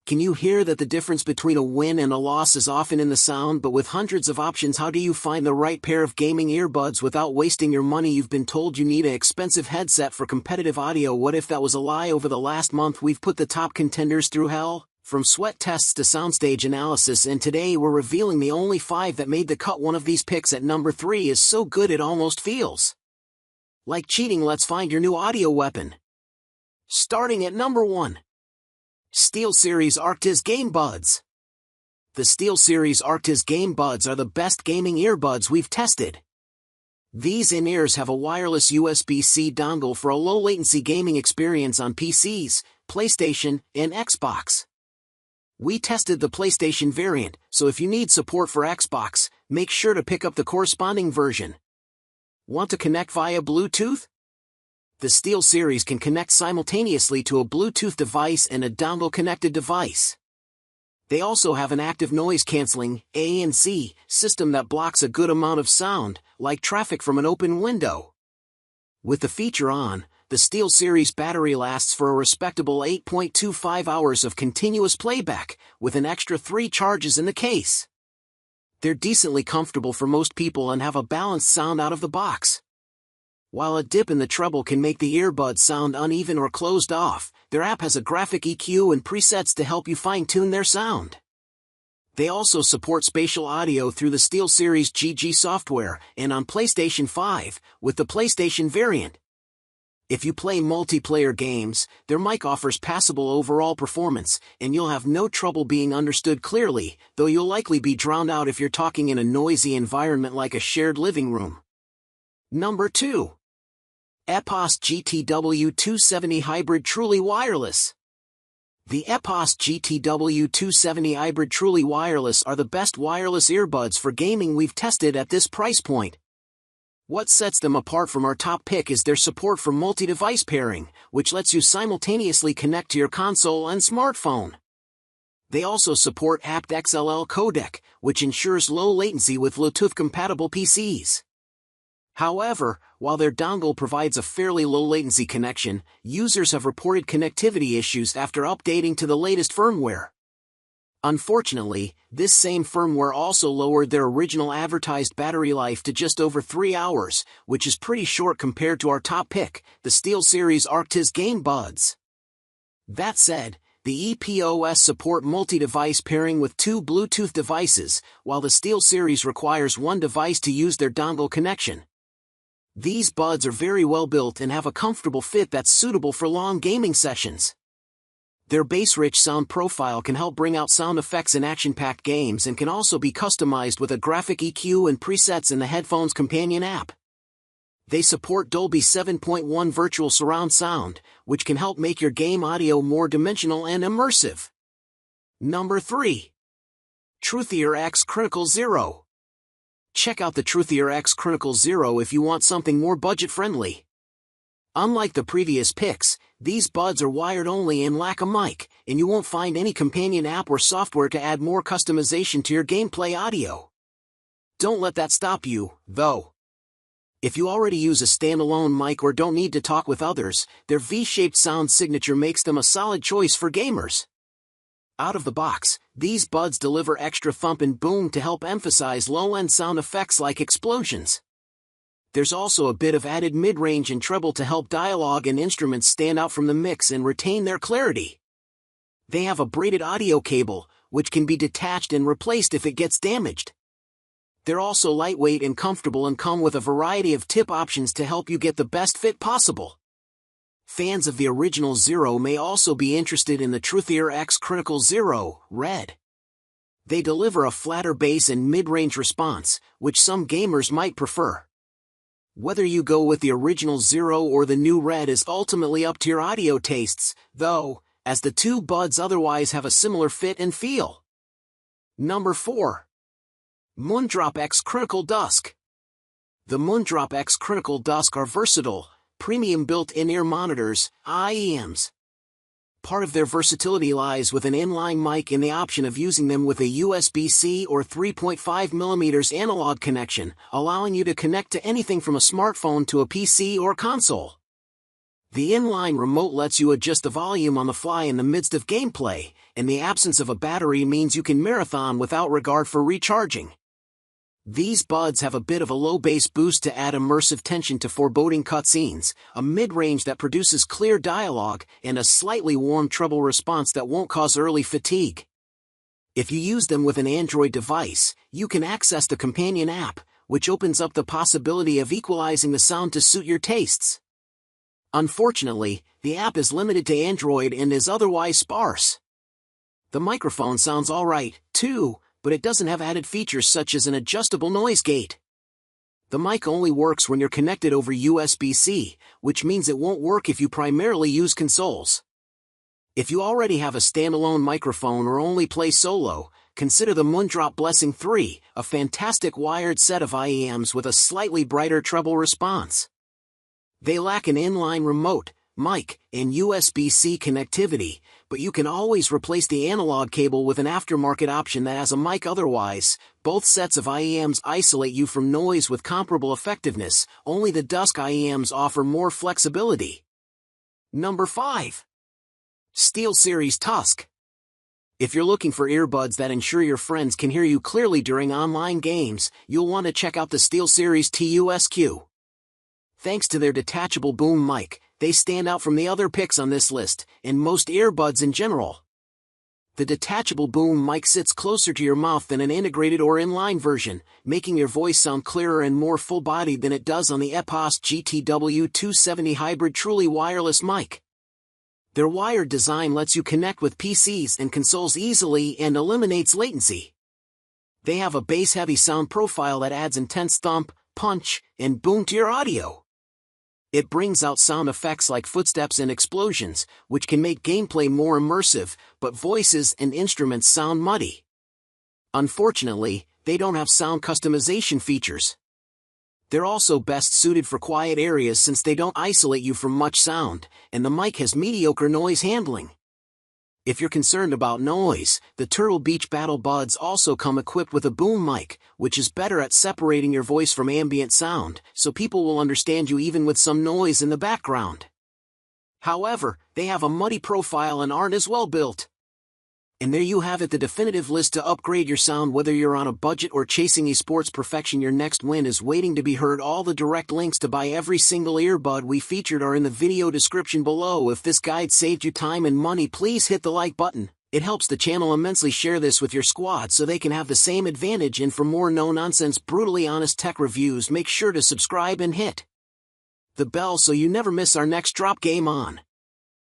Can you hear that the difference between a win and a loss is often in the sound? But with hundreds of options, how do you find the right pair of gaming earbuds without wasting your money? You've been told you need an expensive headset for competitive audio. What if that was a lie? Over the last month, we've put the top contenders through hell, from sweat tests to soundstage analysis, and today we're revealing the only 5 that made the cut. One of these picks at number 3 is so good it almost feels like cheating. Let's find your new audio weapon. Starting at number 1. SteelSeries Arctis GameBuds. The SteelSeries Arctis GameBuds are the best gaming earbuds we've tested. These in-ears have a wireless USB-C dongle for a low-latency gaming experience on PCs, PlayStation, and Xbox. We tested the PlayStation variant, so if you need support for Xbox, make sure to pick up the corresponding version. Want to connect via Bluetooth? The SteelSeries can connect simultaneously to a Bluetooth device and a dongle-connected device. They also have an active noise-canceling ANC system that blocks a good amount of sound, like traffic from an open window. With the feature on, the SteelSeries battery lasts for a respectable 8.25 hours of continuous playback, with an extra 3 charges in the case. They're decently comfortable for most people and have a balanced sound out of the box. While a dip in the treble can make the earbuds sound uneven or closed off, their app has a graphic EQ and presets to help you fine-tune their sound. They also support spatial audio through the SteelSeries GG software and on PlayStation 5, with the PlayStation variant. If you play multiplayer games, their mic offers passable overall performance, and you'll have no trouble being understood clearly, though you'll likely be drowned out if you're talking in a noisy environment like a shared living room. Number 2. EPOS GTW270 Hybrid Truly Wireless. The EPOS GTW270 Hybrid Truly Wireless are the best wireless earbuds for gaming we've tested at this price point. What sets them apart from our top pick is their support for multi-device pairing, which lets you simultaneously connect to your console and smartphone. They also support aptXLL codec, which ensures low latency with Bluetooth-compatible PCs. However, while their dongle provides a fairly low-latency connection, users have reported connectivity issues after updating to the latest firmware. Unfortunately, this same firmware also lowered their original advertised battery life to just over 3 hours, which is pretty short compared to our top pick, the SteelSeries Arctis GameBuds. That said, the EPOS support multi-device pairing with 2 Bluetooth devices, while the SteelSeries requires 1 device to use their dongle connection. These buds are very well built and have a comfortable fit that's suitable for long gaming sessions. Their bass-rich sound profile can help bring out sound effects in action-packed games and can also be customized with a graphic EQ and presets in the headphone's companion app. They support Dolby 7.1 virtual surround sound, which can help make your game audio more dimensional and immersive. Number 3. Truthier X Critical Zero. Check out the Truthier X Critical Zero if you want something more budget-friendly. Unlike the previous picks, these buds are wired only and lack a mic, and you won't find any companion app or software to add more customization to your gameplay audio. Don't let that stop you, though. If you already use a standalone mic or don't need to talk with others, their V-shaped sound signature makes them a solid choice for gamers. Out of the box, these buds deliver extra thump and boom to help emphasize low-end sound effects like explosions. There's also a bit of added mid-range and treble to help dialogue and instruments stand out from the mix and retain their clarity. They have a braided audio cable, which can be detached and replaced if it gets damaged. They're also lightweight and comfortable and come with a variety of tip options to help you get the best fit possible. Fans of the original Zero may also be interested in the Truthier X Critical Zero, Red. They deliver a flatter bass and mid-range response, which some gamers might prefer. Whether you go with the original Zero or the new Red is ultimately up to your audio tastes, though, as the 2 buds otherwise have a similar fit and feel. Number 4. Moondrop X Critical Dusk. The Moondrop X Critical Dusk are versatile, premium built-in ear monitors, IEMs. Part of their versatility lies with an inline mic and the option of using them with a USB-C or 3.5mm analog connection, allowing you to connect to anything from a smartphone to a PC or console. The inline remote lets you adjust the volume on the fly in the midst of gameplay, and the absence of a battery means you can marathon without regard for recharging. These buds have a bit of a low bass boost to add immersive tension to foreboding cutscenes, a mid-range that produces clear dialogue, and a slightly warm treble response that won't cause early fatigue. If you use them with an Android device, you can access the companion app, which opens up the possibility of equalizing the sound to suit your tastes. Unfortunately, the app is limited to Android and is otherwise sparse. The microphone sounds alright, too, but it doesn't have added features such as an adjustable noise gate. The mic only works when you're connected over USB-C, which means it won't work if you primarily use consoles. If you already have a standalone microphone or only play solo, consider the Moondrop Blessing 3, a fantastic wired set of IEMs with a slightly brighter treble response. They lack an inline remote, mic, and USB-C connectivity, but you can always replace the analog cable with an aftermarket option that has a mic. Otherwise, both sets of IEMs isolate you from noise with comparable effectiveness, only the Dusk IEMs offer more flexibility. Number 5. SteelSeries Tusk. If you're looking for earbuds that ensure your friends can hear you clearly during online games, you'll want to check out the SteelSeries TUSQ. Thanks to their detachable boom mic, they stand out from the other picks on this list, and most earbuds in general. The detachable boom mic sits closer to your mouth than an integrated or inline version, making your voice sound clearer and more full-bodied than it does on the EPOS GTW270 hybrid truly wireless mic. Their wired design lets you connect with PCs and consoles easily and eliminates latency. They have a bass-heavy sound profile that adds intense thump, punch, and boom to your audio. It brings out sound effects like footsteps and explosions, which can make gameplay more immersive, but voices and instruments sound muddy. Unfortunately, they don't have sound customization features. They're also best suited for quiet areas since they don't isolate you from much sound, and the mic has mediocre noise handling. If you're concerned about noise, the Turtle Beach Battle Buds also come equipped with a boom mic, which is better at separating your voice from ambient sound, so people will understand you even with some noise in the background. However, they have a muddy profile and aren't as well built. And there you have it, the definitive list to upgrade your sound. Whether you're on a budget or chasing esports perfection, your next win is waiting to be heard. All the direct links to buy every single earbud we featured are in the video description below. If this guide saved you time and money, please hit the like button. It helps the channel immensely. Share this with your squad so they can have the same advantage. And for more no-nonsense, brutally honest tech reviews, make sure to subscribe and hit the bell so you never miss our next drop. Game on!